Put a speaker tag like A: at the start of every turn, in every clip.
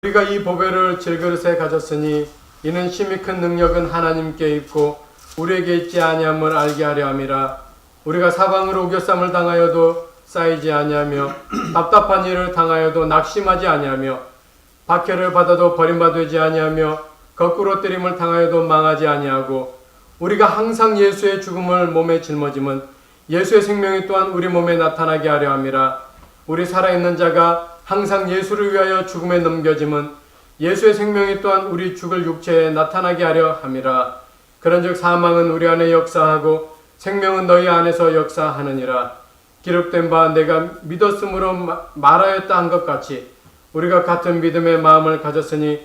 A: 우리가 이 보배를 질그릇에 가졌으니 이는 심히 큰 능력은 하나님께 있고 우리에게 있지 아니함을 알게 하려 함이라. 우리가 사방으로 우겨쌈을 당하여도 쌓이지 아니하며 답답한 일을 당하여도 낙심하지 아니하며 박해를 받아도 버림받지 아니하며 거꾸로 때림을 당하여도 망하지 아니하고 우리가 항상 예수의 죽음을 몸에 짊어짐은 예수의 생명이 또한 우리 몸에 나타나게 하려 함이라. 우리 살아있는 자가 항상 예수를 위하여 죽음에 넘겨짐은 예수의 생명이 또한 우리 죽을 육체에 나타나게 하려 함이라. 그런즉 사망은 우리 안에 역사하고 생명은 너희 안에서 역사하느니라. 기록된 바 내가 믿었으므로 말하였다 한 것 같이 우리가 같은 믿음의 마음을 가졌으니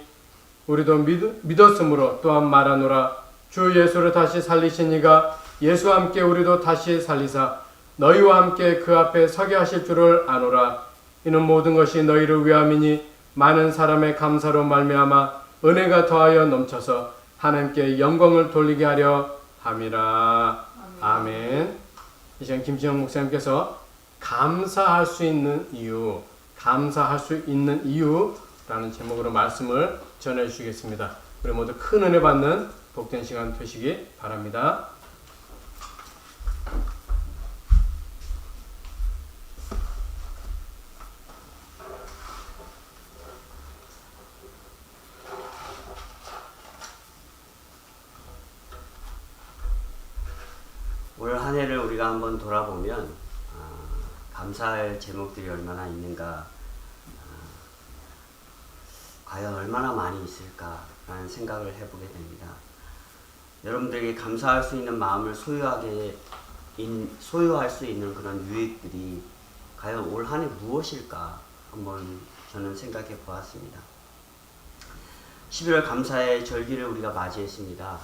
A: 우리도 믿었으므로 또한 말하노라. 주 예수를 다시 살리신 이가 예수와 함께 우리도 다시 살리사 너희와 함께 그 앞에 서게 하실 줄을 아노라. 이는 모든 것이 너희를 위함이니 많은 사람의 감사로 말미암아 은혜가 더하여 넘쳐서 하나님께 영광을 돌리게 하려 함이라. 아멘. 이 시간 김지영 목사님께서 감사할 수 있는 이유, 감사할 수 있는 이유라는 제목으로 말씀을 전해 주시겠습니다. 우리 모두 큰 은혜 받는 복된 시간 되시기 바랍니다.
B: 올 한 해를 우리가 한번 돌아보면 감사할 제목들이 얼마나 있는가, 과연 얼마나 많이 있을까라는 생각을 해보게 됩니다. 여러분들에게 감사할 수 있는 마음을 소유할 수 있는 그런 유익들이 과연 올 한 해 무엇일까 한번 저는 생각해 보았습니다. 11월 감사의 절기를 우리가 맞이했습니다.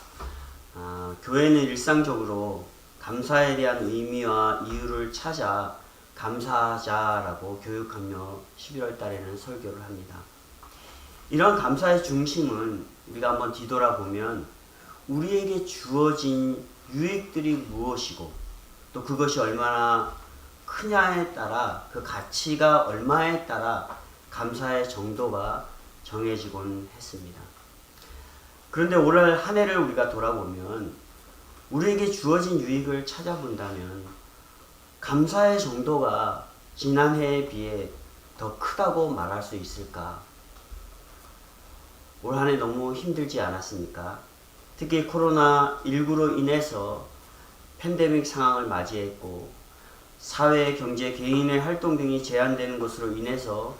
B: 교회는 일상적으로 감사에 대한 의미와 이유를 찾아 감사하자라고 교육하며 11월 달에는 설교를 합니다. 이런 감사의 중심은 우리가 한번 뒤돌아보면 우리에게 주어진 유익들이 무엇이고 또 그것이 얼마나 크냐에 따라 그 가치가 얼마에 따라 감사의 정도가 정해지곤 했습니다. 그런데 올 한 해를 우리가 돌아보면 우리에게 주어진 유익을 찾아본다면 감사의 정도가 지난해에 비해 더 크다고 말할 수 있을까? 올 한 해 너무 힘들지 않았습니까? 특히 코로나19로 인해서 팬데믹 상황을 맞이했고 사회, 경제, 개인의 활동 등이 제한되는 것으로 인해서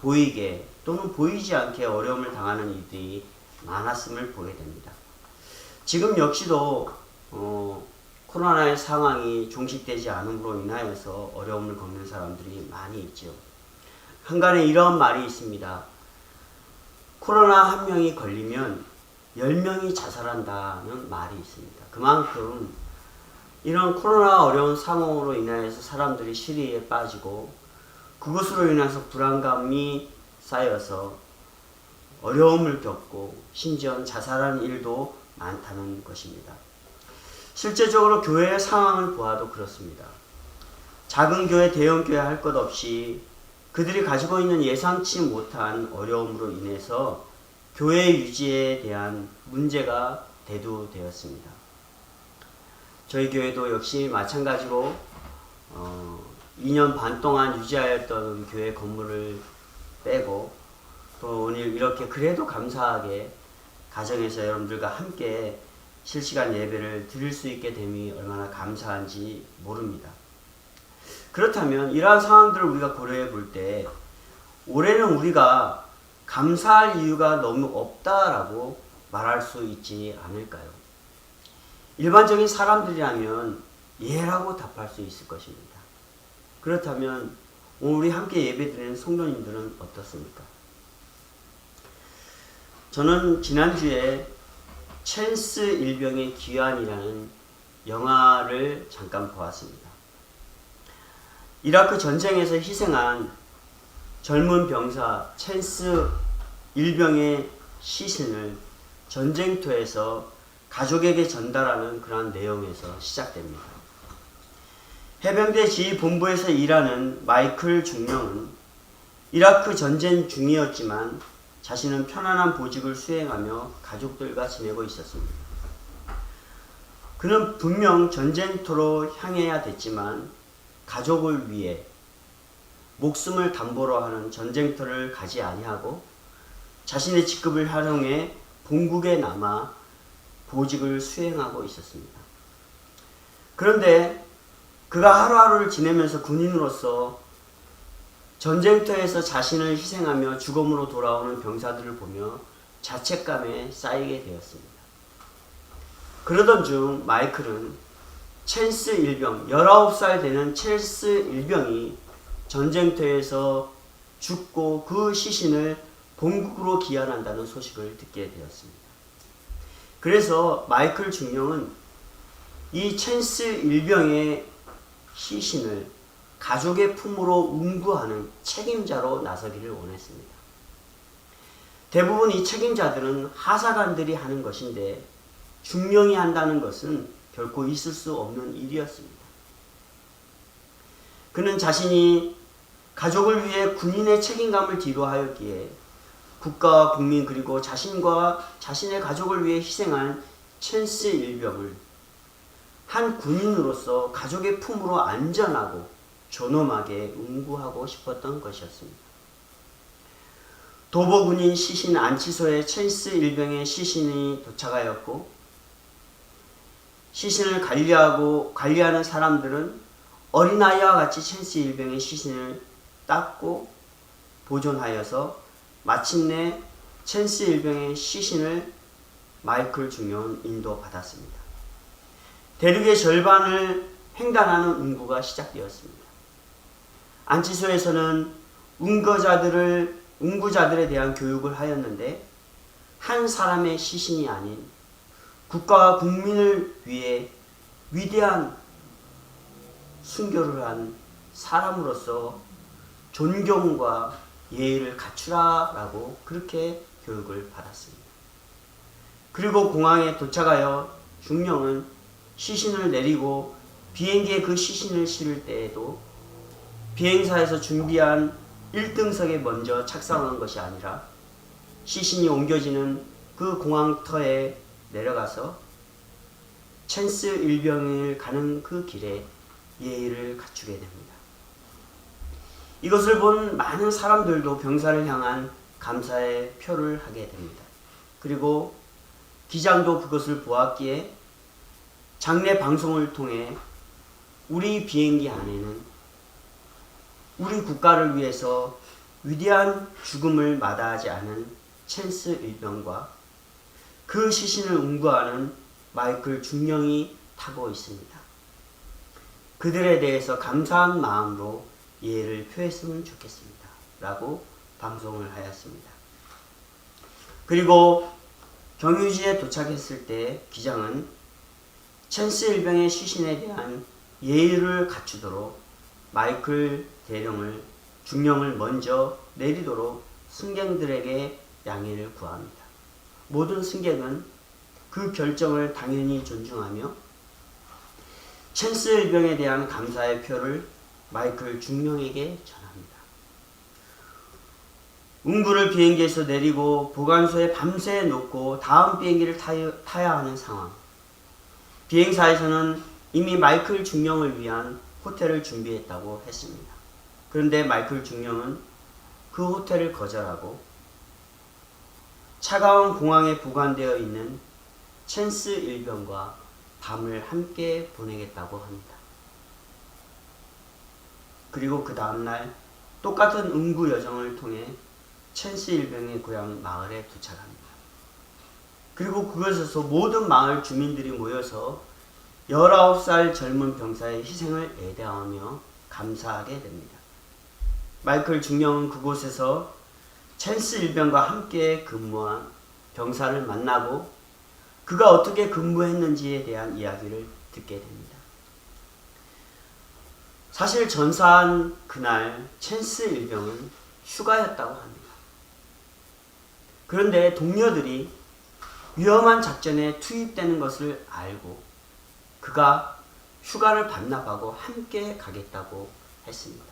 B: 보이게 또는 보이지 않게 어려움을 당하는 이들이 많았음을 보게 됩니다. 지금 역시도 코로나의 상황이 종식되지 않음으로 인하여서 어려움을 겪는 사람들이 많이 있죠. 한간에 이런 말이 있습니다. 코로나 한 명이 걸리면 10명이 자살한다는 말이 있습니다. 그만큼 이런 코로나 어려운 상황으로 인하여서 사람들이 시리에 빠지고 그것으로 인해서 불안감이 쌓여서 어려움을 겪고 심지어 자살하는 일도 많다는 것입니다. 실제적으로 교회의 상황을 보아도 그렇습니다. 작은 교회, 대형 교회 할 것 없이 그들이 가지고 있는 예상치 못한 어려움으로 인해서 교회 유지에 대한 문제가 대두되었습니다. 저희 교회도 역시 마찬가지로 2년 반 동안 유지하였던 교회 건물을 빼고 또 오늘 이렇게 그래도 감사하게 가정에서 여러분들과 함께 실시간 예배를 드릴 수 있게 됨이 얼마나 감사한지 모릅니다. 그렇다면 이러한 상황들을 우리가 고려해 볼 때 올해는 우리가 감사할 이유가 너무 없다라고 말할 수 있지 않을까요? 일반적인 사람들이라면 예라고 답할 수 있을 것입니다. 그렇다면 오늘 우리 함께 예배드리는 성도님들은 어떻습니까? 저는 지난주에 챈스 일병의 귀환이라는 영화를 잠깐 보았습니다. 이라크 전쟁에서 희생한 젊은 병사 챈스 일병의 시신을 전쟁터에서 가족에게 전달하는 그러한 내용에서 시작됩니다. 해병대 지휘본부에서 일하는 마이클 중령은 이라크 전쟁 중이었지만 자신은 편안한 보직을 수행하며 가족들과 지내고 있었습니다. 그는 분명 전쟁터로 향해야 됐지만 가족을 위해 목숨을 담보로 하는 전쟁터를 가지 아니하고 자신의 직급을 활용해 본국에 남아 보직을 수행하고 있었습니다. 그런데 그가 하루하루를 지내면서 군인으로서 전쟁터에서 자신을 희생하며 죽음으로 돌아오는 병사들을 보며 자책감에 쌓이게 되었습니다. 그러던 중 마이클은 첼스 일병, 19살 되는 첼스 일병이 전쟁터에서 죽고 그 시신을 본국으로 귀환한다는 소식을 듣게 되었습니다. 그래서 마이클 중령은 이 첼스 일병의 시신을 가족의 품으로 운구하는 책임자로 나서기를 원했습니다. 대부분 이 책임자들은 하사관들이 하는 것인데 중령이 한다는 것은 결코 있을 수 없는 일이었습니다. 그는 자신이 가족을 위해 군인의 책임감을 뒤로하였기에 국가와 국민 그리고 자신과 자신의 가족을 위해 희생한 첼스 일병을 한 군인으로서 가족의 품으로 안전하고 존엄하게 운구하고 싶었던 것이었습니다. 도보군인 시신 안치소에 첼스 일병의 시신이 도착하였고 시신을 관리하는 사람들은 어린아이와 같이 첼스 일병의 시신을 닦고 보존하여서 마침내 첼스 일병의 시신을 마이클 중령은 인도받았습니다. 대륙의 절반을 횡단하는 운구가 시작되었습니다. 안치소에서는 운구자들에 대한 교육을 하였는데 한 사람의 시신이 아닌 국가와 국민을 위해 위대한 순교를 한 사람으로서 존경과 예의를 갖추라라고 그렇게 교육을 받았습니다. 그리고 공항에 도착하여 중령은 시신을 내리고 비행기에 그 시신을 실을 때에도 비행사에서 준비한 1등석에 먼저 착상한 것이 아니라 시신이 옮겨지는 그 공항터에 내려가서 첼스 일병을 가는 그 길에 예의를 갖추게 됩니다. 이것을 본 많은 사람들도 병사를 향한 감사의 표를 하게 됩니다. 그리고 기장도 그것을 보았기에 장례 방송을 통해 우리 비행기 안에는 우리 국가를 위해서 위대한 죽음을 마다하지 않은 첼스 일병과 그 시신을 운구하는 마이클 중령이 타고 있습니다. 그들에 대해서 감사한 마음으로 예를 표했으면 좋겠습니다. 라고 방송을 하였습니다. 그리고 경유지에 도착했을 때 기장은 첼스 일병의 시신에 대한 예의를 갖추도록 마이클 중령을 먼저 내리도록 승객들에게 양해를 구합니다. 모든 승객은 그 결정을 당연히 존중하며 첼스 일병에 대한 감사의 표를 마이클 중령에게 전합니다. 운구를 비행기에서 내리고 보관소에 밤새 놓고 다음 비행기를 타야 하는 상황. 비행사에서는 이미 마이클 중령을 위한 호텔을 준비했다고 했습니다. 그런데 마이클 중령은 그 호텔을 거절하고 차가운 공항에 보관되어 있는 첼스 일병과 밤을 함께 보내겠다고 합니다. 그리고 그 다음날 똑같은 운구 여정을 통해 첼스 일병의 고향 마을에 도착합니다. 그리고 그것에서 모든 마을 주민들이 모여서 19살 젊은 병사의 희생을 애대하며 감사하게 됩니다. 마이클 중령은 그곳에서 첼스 일병과 함께 근무한 병사를 만나고 그가 어떻게 근무했는지에 대한 이야기를 듣게 됩니다. 사실 전사한 그날 첼스 일병은 휴가였다고 합니다. 그런데 동료들이 위험한 작전에 투입되는 것을 알고 그가 휴가를 반납하고 함께 가겠다고 했습니다.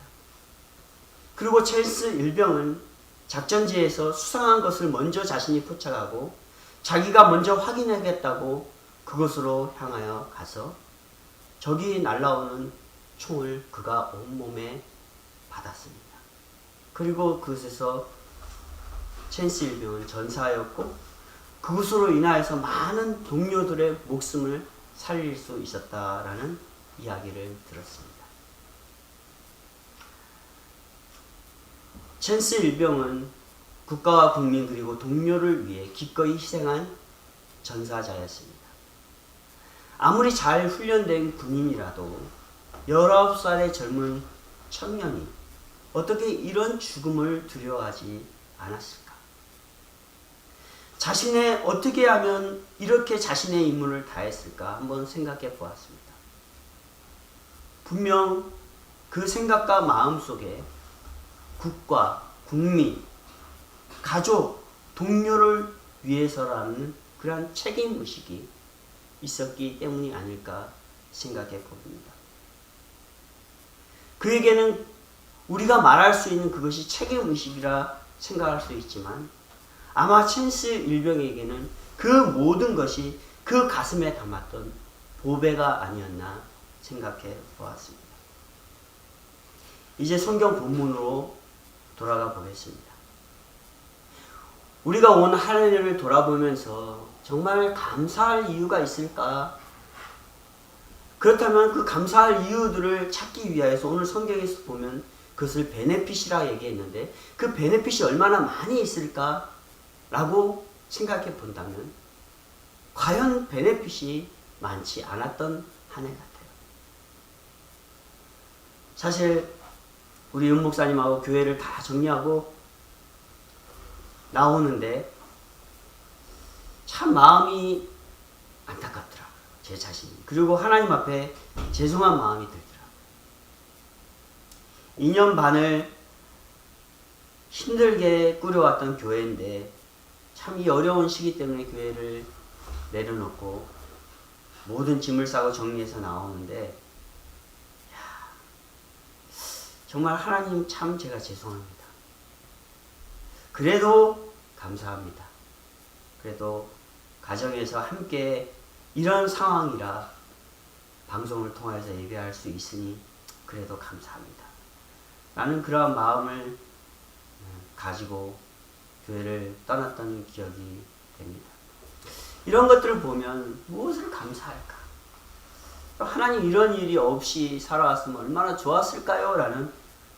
B: 그리고 첼스 일병은 작전지에서 수상한 것을 먼저 자신이 포착하고 자기가 먼저 확인하겠다고 그곳으로 향하여 가서 적이 날아오는 총을 그가 온몸에 받았습니다. 그리고 그곳에서 첸시 일병은 전사하였고 그것으로 인하여서 많은 동료들의 목숨을 살릴 수 있었다라는 이야기를 들었습니다. 첸시 일병은 국가와 국민 그리고 동료를 위해 기꺼이 희생한 전사자였습니다. 아무리 잘 훈련된 군인이라도 19살의 젊은 청년이 어떻게 이런 죽음을 두려워하지 않았을까? 어떻게 하면 이렇게 자신의 임무를 다했을까? 한번 생각해 보았습니다. 분명 그 생각과 마음 속에 국가, 국민, 가족, 동료를 위해서라는 그러한 책임의식이 있었기 때문이 아닐까 생각해 봅니다. 그에게는 우리가 말할 수 있는 그것이 책임의식이라 생각할 수 있지만 아마 첸시 일병에게는 그 모든 것이 그 가슴에 담았던 보배가 아니었나 생각해 보았습니다. 이제 성경 본문으로 돌아가 보겠습니다. 우리가 온 한 해를 돌아보면서 정말 감사할 이유가 있을까? 그렇다면 그 감사할 이유들을 찾기 위하여서 오늘 성경에서 보면 그것을 베네핏이라 얘기했는데 그 베네핏이 얼마나 많이 있을까? 라고 생각해 본다면 과연 베네핏이 많지 않았던 한 해 같아요. 사실 우리 은 목사님하고 교회를 다 정리하고 나오는데 참 마음이 안타깝더라고요. 제 자신이. 그리고 하나님 앞에 죄송한 마음이 들더라고요. 2년 반을 힘들게 꾸려왔던 교회인데 참 이 어려운 시기 때문에 교회를 내려놓고 모든 짐을 싸고 정리해서 나오는데 정말 하나님 참 제가 죄송합니다. 그래도 감사합니다. 그래도 가정에서 함께 이런 상황이라 방송을 통해서 예배할 수 있으니 그래도 감사합니다. 라는 그러한 마음을 가지고 교회를 떠났던 기억이 됩니다. 이런 것들을 보면 무엇을 감사할까? 하나님 이런 일이 없이 살아왔으면 얼마나 좋았을까요? 라는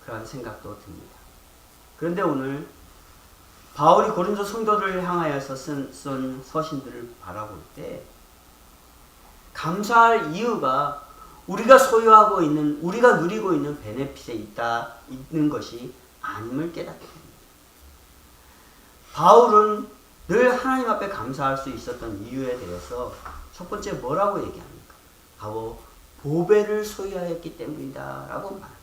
B: 그런 생각도 듭니다. 그런데 오늘 바울이 고린도 성도들을 향하여서 쓴 서신들을 바라볼 때 감사할 이유가 우리가 소유하고 있는, 우리가 누리고 있는 베네핏에 있는 것이 아님을 깨닫게 됩니다. 바울은 늘 하나님 앞에 감사할 수 있었던 이유에 대해서 첫 번째 뭐라고 얘기합니까? 바로 보배를 소유하였기 때문이다 라고 말합니다.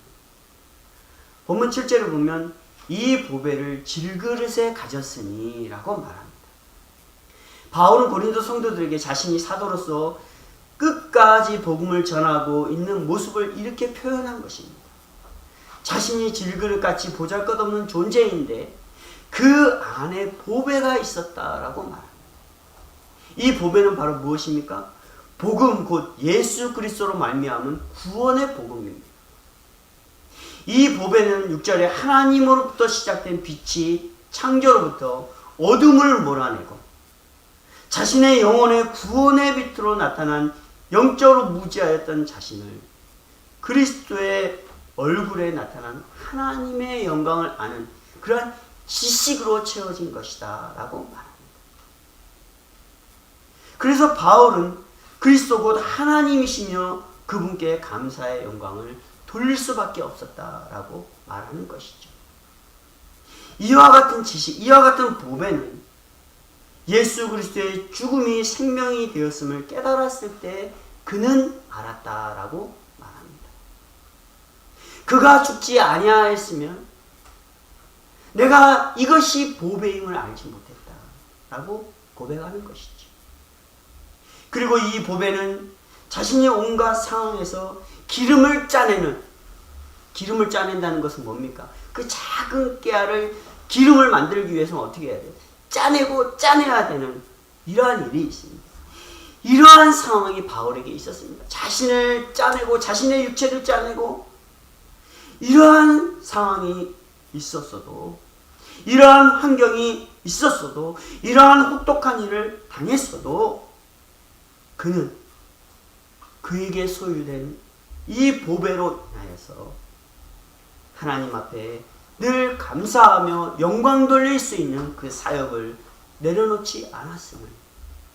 B: 본문 7절을 보면 이 보배를 질그릇에 가졌으니 라고 말합니다. 바울은 고린도 성도들에게 자신이 사도로서 끝까지 복음을 전하고 있는 모습을 이렇게 표현한 것입니다. 자신이 질그릇같이 보잘것없는 존재인데 그 안에 보배가 있었다라고 말합니다. 이 보배는 바로 무엇입니까? 복음 곧 예수 그리스도로 말미암은 구원의 복음입니다. 이 보배는 6절에 하나님으로부터 시작된 빛이 창조로부터 어둠을 몰아내고 자신의 영혼의 구원의 빛으로 나타난 영적으로 무지하였던 자신을 그리스도의 얼굴에 나타난 하나님의 영광을 아는 그러한 지식으로 채워진 것이다 라고 말합니다. 그래서 바울은 그리스도 곧 하나님이시며 그분께 감사의 영광을 돌릴 수밖에 없었다라고 말하는 것이죠. 이와 같은 지식, 이와 같은 보배는 예수 그리스도의 죽음이 생명이 되었음을 깨달았을 때 그는 알았다라고 말합니다. 그가 죽지 아니하였으면 내가 이것이 보배임을 알지 못했다라고 고백하는 것이죠. 그리고 이 보배는 자신이 온갖 상황에서 기름을 짜낸다는 것은 뭡니까? 그 작은 깨알을 기름을 만들기 위해서는 어떻게 해야 돼요? 짜내고 짜내야 되는 이러한 일이 있습니다. 이러한 상황이 바울에게 있었습니다. 자신을 짜내고 자신의 육체를 짜내고 이러한 상황이 있었어도, 이러한 환경이 있었어도, 이러한 혹독한 일을 당했어도 그는 그에게 소유된 이 보배로 인하여서 하나님 앞에 늘 감사하며 영광 돌릴 수 있는 그 사역을 내려놓지 않았음을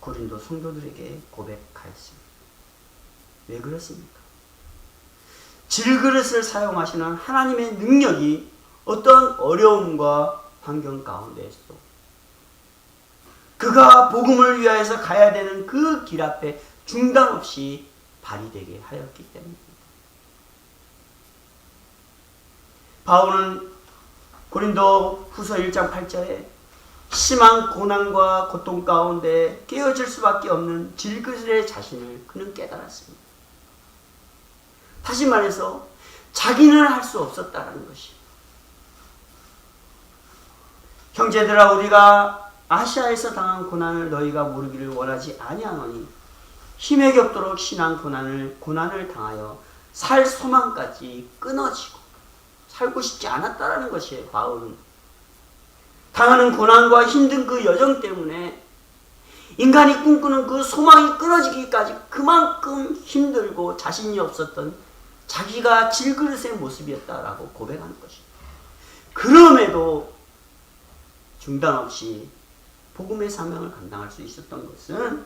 B: 고린도 성도들에게 고백하였습니다. 왜 그렇습니까? 질그릇을 사용하시는 하나님의 능력이 어떤 어려움과 환경 가운데에서도 그가 복음을 위하여서 가야 되는 그 길 앞에 중단 없이 발휘되게 하였기 때문입니다. 바울은 고린도 후서 1장 8절에 심한 고난과 고통 가운데 깨어질 수밖에 없는 질그릇의 자신을 그는 깨달았습니다. 다시 말해서 자기는 할 수 없었다는 것이. 형제들아, 우리가 아시아에서 당한 고난을 너희가 모르기를 원하지 아니하노니 힘에 겹도록 신한 고난을 당하여 살 소망까지 끊어지고 살고 싶지 않았다라는 것이에요. 바울은 당하는 고난과 힘든 그 여정 때문에 인간이 꿈꾸는 그 소망이 끊어지기까지 그만큼 힘들고 자신이 없었던 자기가 질그릇의 모습이었다라고 고백하는 것입니다. 그럼에도 중단 없이 복음의 사명을 감당할 수 있었던 것은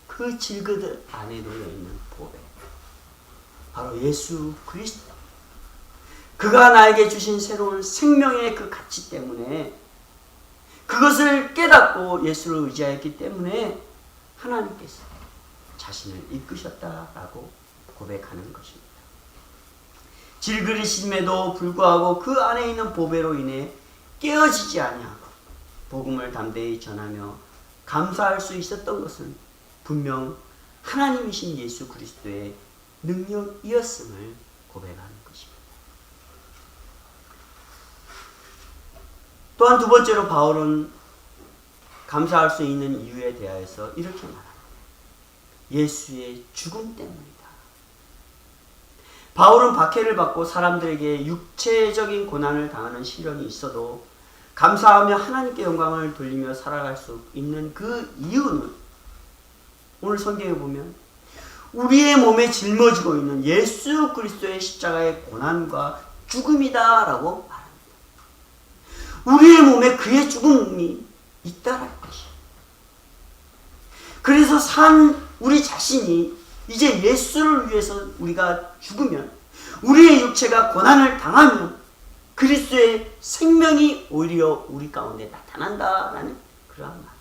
B: 그 질그릇 안에 놓여있는 보배, 바로 예수 그리스도, 그가 나에게 주신 새로운 생명의 그 가치 때문에, 그것을 깨닫고 예수를 의지하였기 때문에 하나님께서 자신을 이끄셨다라고 고백하는 것입니다. 질그릇임에도 불구하고 그 안에 있는 보배로 인해 깨어지지 아니하고 복음을 담대히 전하며 감사할 수 있었던 것은 분명 하나님이신 예수 그리스도의 능력이었음을 고백하는 것입니다. 또한 두 번째로 바울은 감사할 수 있는 이유에 대하여서 이렇게 말합니다. 예수의 죽음 때문이다. 바울은 박해를 받고 사람들에게 육체적인 고난을 당하는 시련이 있어도 감사하며 하나님께 영광을 돌리며 살아갈 수 있는 그 이유는 오늘 성경에 보면 우리의 몸에 짊어지고 있는 예수 그리스도의 십자가의 고난과 죽음이다라고 말합니다. 우리의 몸에 그의 죽음이 있다라는 것이에요. 그래서 산 우리 자신이 이제 예수를 위해서 우리가 죽으면, 우리의 육체가 고난을 당하면 그리스도의 생명이 오히려 우리 가운데 나타난다라는 그러한 말.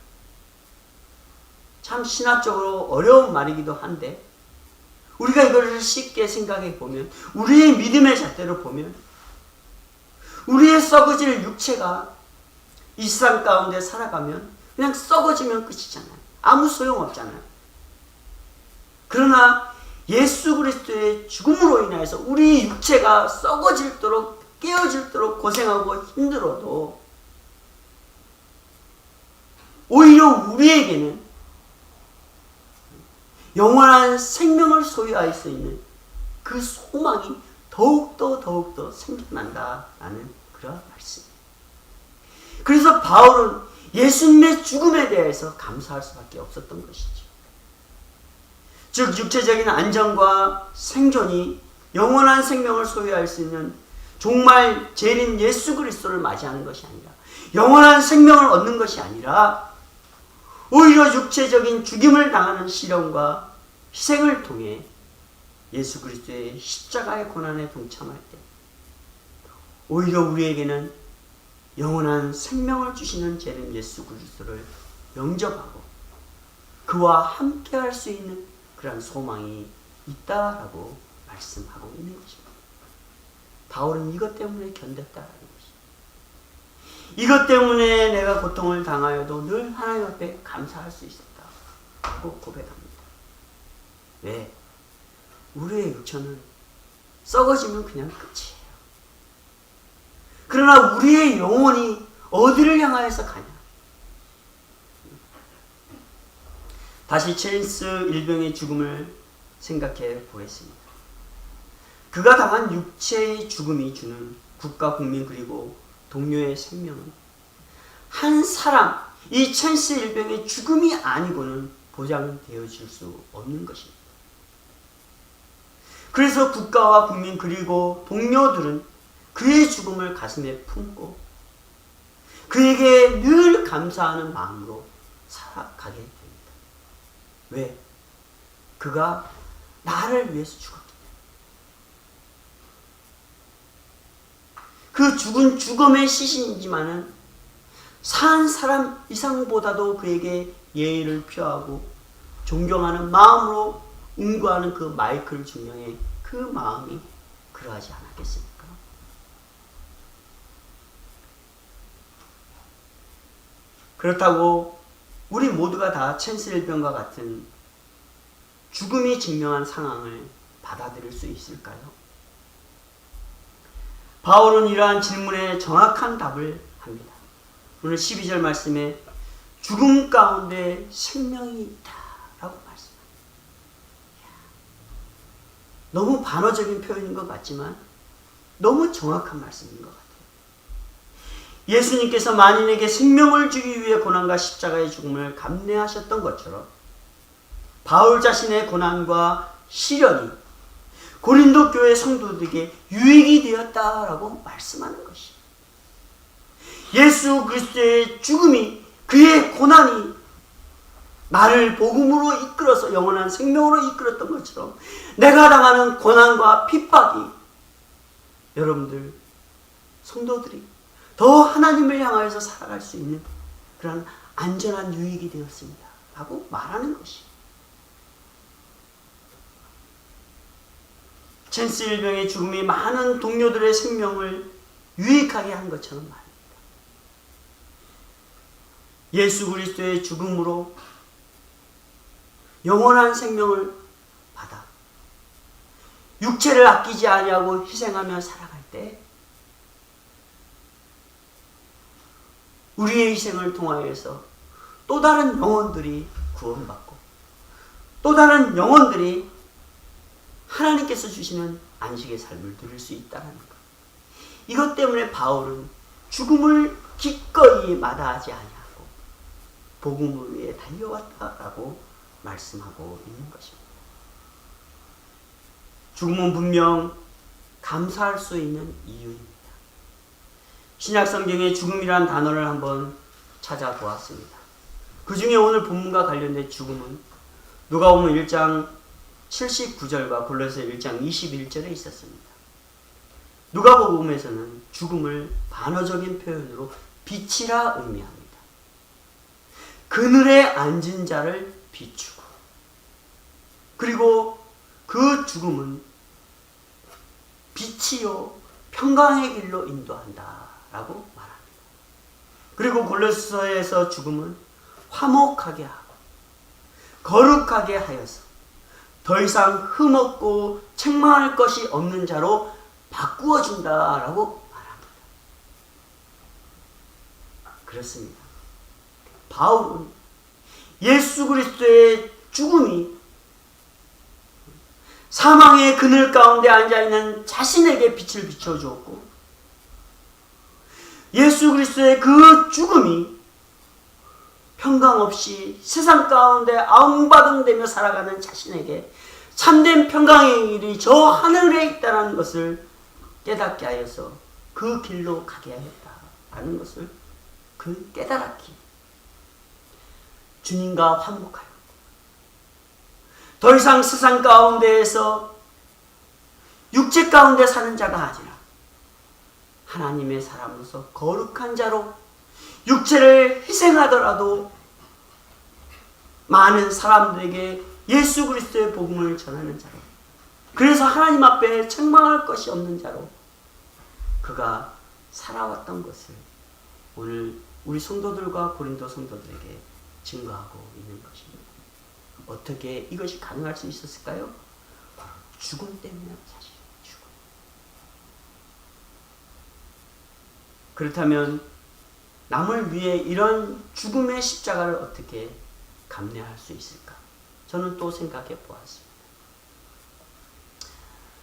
B: 참 신학적으로 어려운 말이기도 한데 우리가 이것을 쉽게 생각해 보면, 우리의 믿음의 잣대로 보면 우리의 썩어질 육체가 이 세상 가운데 살아가면 그냥 썩어지면 끝이잖아요. 아무 소용없잖아요. 그러나 예수 그리스도의 죽음으로 인해서 우리 육체가 썩어질도록 깨어질도록 고생하고 힘들어도 오히려 우리에게는 영원한 생명을 소유할 수 있는 그 소망이 더욱더 생겨난다라는 그런 말씀입니다. 그래서 바울은 예수님의 죽음에 대해서 감사할 수밖에 없었던 것이죠. 즉 육체적인 안전과 생존이 영원한 생명을 소유할 수 있는 정말 죄인 예수 그리스도를 맞이하는 것이 아니라, 영원한 생명을 얻는 것이 아니라 오히려 육체적인 죽임을 당하는 시련과 희생을 통해 예수 그리스도의 십자가의 고난에 동참할 때 오히려 우리에게는 영원한 생명을 주시는 죄인 예수 그리스도를 영접하고 그와 함께할 수 있는 그런 소망이 있다라고 말씀하고 있는 것입니다. 바울은 이것 때문에 견뎠다라는 것입니다. 이것 때문에 내가 고통을 당하여도 늘 하나님 앞에 감사할 수 있었다라고 고백합니다. 왜? 우리의 육체는 썩어지면 그냥 끝이에요. 그러나 우리의 영혼이 어디를 향하여서 가냐? 다시 챈스 일병의 죽음을 생각해 보겠습니다. 그가 당한 육체의 죽음이 주는 국가, 국민 그리고 동료의 생명은 한 사람, 이 챈스 일병의 죽음이 아니고는 보장되어질 수 없는 것입니다. 그래서 국가와 국민 그리고 동료들은 그의 죽음을 가슴에 품고 그에게 늘 감사하는 마음으로 살아가게 됩니다. 왜? 그가 나를 위해서 죽었기 때문에. 그 죽은 죽음의 시신이지만은 산 사람 이상보다도 그에게 예의를 표하고 존경하는 마음으로 응구하는 그 마이클 중령의 그 마음이 그러하지 않았겠습니까? 그렇다고 우리 모두가 다 챈스 일병과 같은 죽음이 증명한 상황을 받아들일 수 있을까요? 바울은 이러한 질문에 정확한 답을 합니다. 오늘 12절 말씀에 죽음 가운데 생명이 있다라고 말씀합니다. 너무 반어적인 표현인 것 같지만 너무 정확한 말씀인 것 같아요. 예수님께서 만인에게 생명을 주기 위해 고난과 십자가의 죽음을 감내하셨던 것처럼 바울 자신의 고난과 시련이 고린도 교회 성도들에게 유익이 되었다라고 말씀하는 것이에요. 예수 그리스도의 죽음이, 그의 고난이 나를 복음으로 이끌어서 영원한 생명으로 이끌었던 것처럼 내가 당하는 고난과 핍박이 여러분들 성도들이 더 하나님을 향하여서 살아갈 수 있는 그런 안전한 유익이 되었습니다 라고 말하는 것이에요. 챈스 일병의 죽음이 많은 동료들의 생명을 유익하게 한 것처럼 말입니다. 예수 그리스도의 죽음으로 영원한 생명을 받아 육체를 아끼지 아니하고 희생하며 살아갈 때 우리의 희생을 통하여서 또 다른 영혼들이 구원받고 또 다른 영혼들이 하나님께서 주시는 안식의 삶을 누릴 수 있다는 것. 이것 때문에 바울은 죽음을 기꺼이 마다하지 아니하고 복음을 위해 달려왔다라고 말씀하고 있는 것입니다. 죽음은 분명 감사할 수 있는 이유입니다. 신약 성경에 죽음이란 단어를 한번 찾아보았습니다. 그 중에 오늘 본문과 관련된 죽음은 누가복음 1장 79절과 골로새 1장 21절에 있었습니다. 누가복음에서는 죽음을 반어적인 표현으로 빛이라 의미합니다. 그늘에 앉은 자를 비추고, 그리고 그 죽음은 빛이요 평강의 길로 인도한다 라고 말합니다. 그리고 골로새에서 죽음은 화목하게 하고 거룩하게 하여서 더 이상 흠없고 책망할 것이 없는 자로 바꾸어준다 라고 말합니다. 그렇습니다. 바울은 예수 그리스도의 죽음이 사망의 그늘 가운데 앉아있는 자신에게 빛을 비춰주었고, 예수 그리스도의 그 죽음이 평강 없이 세상 가운데 아웅바둥대며 살아가는 자신에게 참된 평강의 길이 저 하늘에 있다는 것을 깨닫게 하여서 그 길로 가게 하였다라는 것을 그 깨달았기, 주님과 화목하여 더 이상 세상 가운데에서 육체 가운데 사는 자가 아니라 하나님의 사람으로서 거룩한 자로 육체를 희생하더라도 많은 사람들에게 예수 그리스도의 복음을 전하는 자로, 그래서 하나님 앞에 책망할 것이 없는 자로 그가 살아왔던 것을 오늘 우리 성도들과 고린도 성도들에게 증거하고 있는 것입니다. 어떻게 이것이 가능할 수 있었을까요? 바로 죽음 때문에 사실 죽음. 그렇다면 남을 위해 이런 죽음의 십자가를 어떻게 감내할 수 있을까? 저는 또 생각해 보았습니다.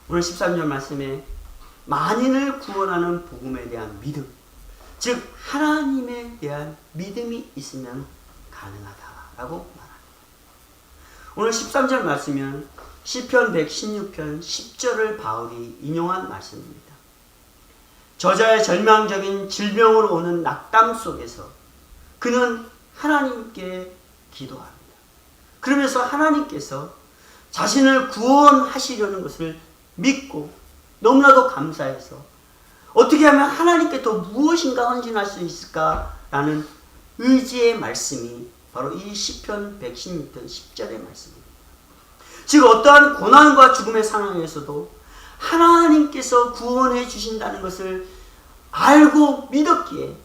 B: 오늘 13절 말씀에 만인을 구원하는 복음에 대한 믿음, 즉 하나님에 대한 믿음이 있으면 가능하다라고 말합니다. 오늘 13절 말씀은 시편 116편 10절을 바울이 인용한 말씀입니다. 저자의 절망적인 질병으로 오는 낙담 속에서 그는 하나님께 기도합니다. 그러면서 하나님께서 자신을 구원하시려는 것을 믿고 너무나도 감사해서 어떻게 하면 하나님께 더 무엇인가 헌신할 수 있을까라는 의지의 말씀이 바로 이 시편 116편 10절의 말씀입니다. 즉 어떠한 고난과 죽음의 상황에서도 하나님께서 구원해 주신다는 것을 알고 믿었기에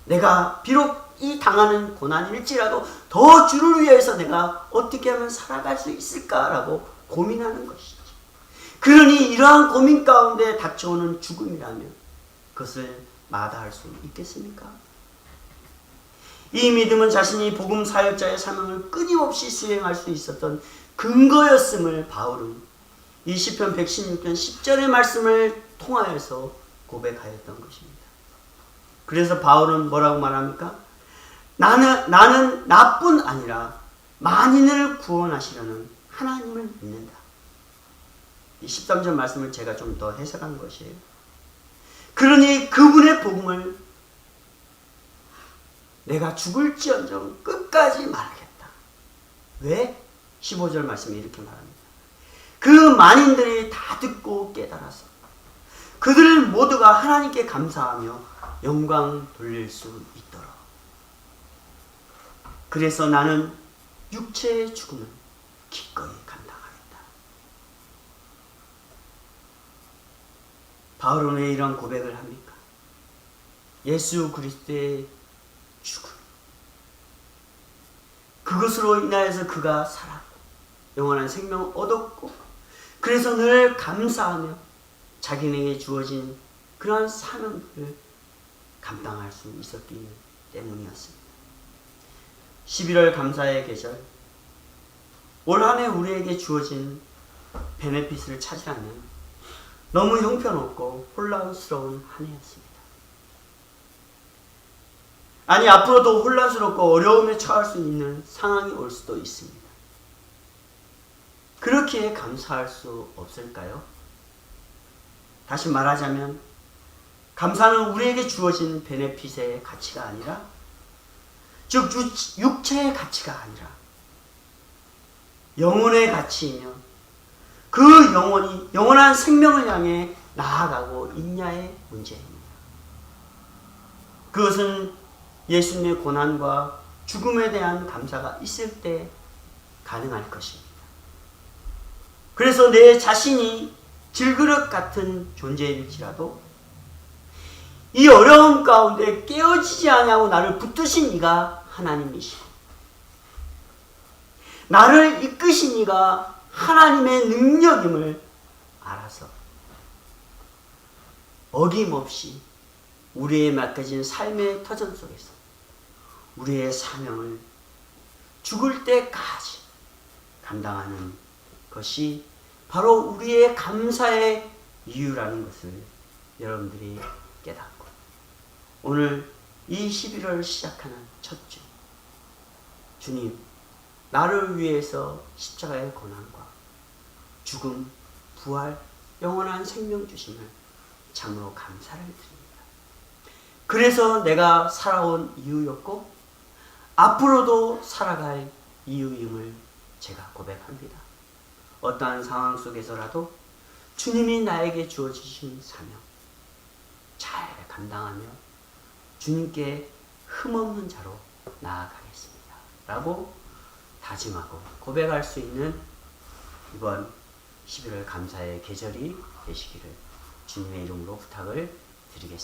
B: 내가 비록 이 당하는 고난일지라도 더 주를 위해서 내가 어떻게 하면 살아갈 수 있을까라고 고민하는 것이지. 그러니 이러한 고민 가운데 닥쳐오는 죽음이라면 그것을 마다할 수 있겠습니까? 이 믿음은 자신이 복음 사역자의 사명을 끊임없이 수행할 수 있었던 근거였음을 바울은 이 시편 116편 10절의 말씀을 통하여서 고백하였던 것입니다. 그래서 바울은 뭐라고 말합니까? 나는 나뿐 아니라 만인을 구원하시려는 하나님을 믿는다. 이 13절 말씀을 제가 좀 더 해석한 것이에요. 그러니 그분의 복음을 내가 죽을지언정 끝까지 말하겠다. 왜? 15절 말씀에 이렇게 말합니다. 그 만인들이 다 듣고 깨달아서 그들 모두가 하나님께 감사하며 영광 돌릴 수 있도록. 그래서 나는 육체의 죽음을 기꺼이 감당하겠다. 바울은 왜 이런 고백을 합니까? 예수 그리스도의 죽음, 그것으로 인하여서 그가 살았고 영원한 생명을 얻었고 그래서 늘 감사하며 자기에게 주어진 그러한 사명을 감당할 수 있었기 때문이었습니다. 11월 감사의 계절, 올 한 해 우리에게 주어진 베네핏을 찾으라면 너무 형편없고 혼란스러운 한 해였습니다. 아니 앞으로도 혼란스럽고 어려움에 처할 수 있는 상황이 올 수도 있습니다. 그렇게 감사할 수 없을까요? 다시 말하자면 감사는 우리에게 주어진 베네핏의 가치가 아니라 즉 육체의 가치가 아니라 영혼의 가치이며 그 영혼이 영원한 생명을 향해 나아가고 있냐의 문제입니다. 그것은 예수님의 고난과 죽음에 대한 감사가 있을 때 가능할 것입니다. 그래서 내 자신이 질그릇 같은 존재일지라도 이 어려움 가운데 깨어지지 아니하고 나를 붙드신 이가 하나님이시고 나를 이끄신 이가 하나님의 능력임을 알아서 어김없이 우리의 맡겨진 삶의 터전 속에서 우리의 사명을 죽을 때까지 감당하는 것이 바로 우리의 감사의 이유라는 것을 여러분들이 깨닫고 오늘 이 11월을 시작하는 첫 주, 주님 나를 위해서 십자가의 고난과 죽음, 부활, 영원한 생명 주심을 참으로 감사를 드립니다. 그래서 내가 살아온 이유였고 앞으로도 살아갈 이유임을 제가 고백합니다. 어떠한 상황 속에서라도 주님이 나에게 주어주신 사명 잘 감당하며 주님께 흠없는 자로 나아가겠습니다. 라고 다짐하고 고백할 수 있는 이번 11월 감사의 계절이 되시기를 주님의 이름으로 부탁을 드리겠습니다.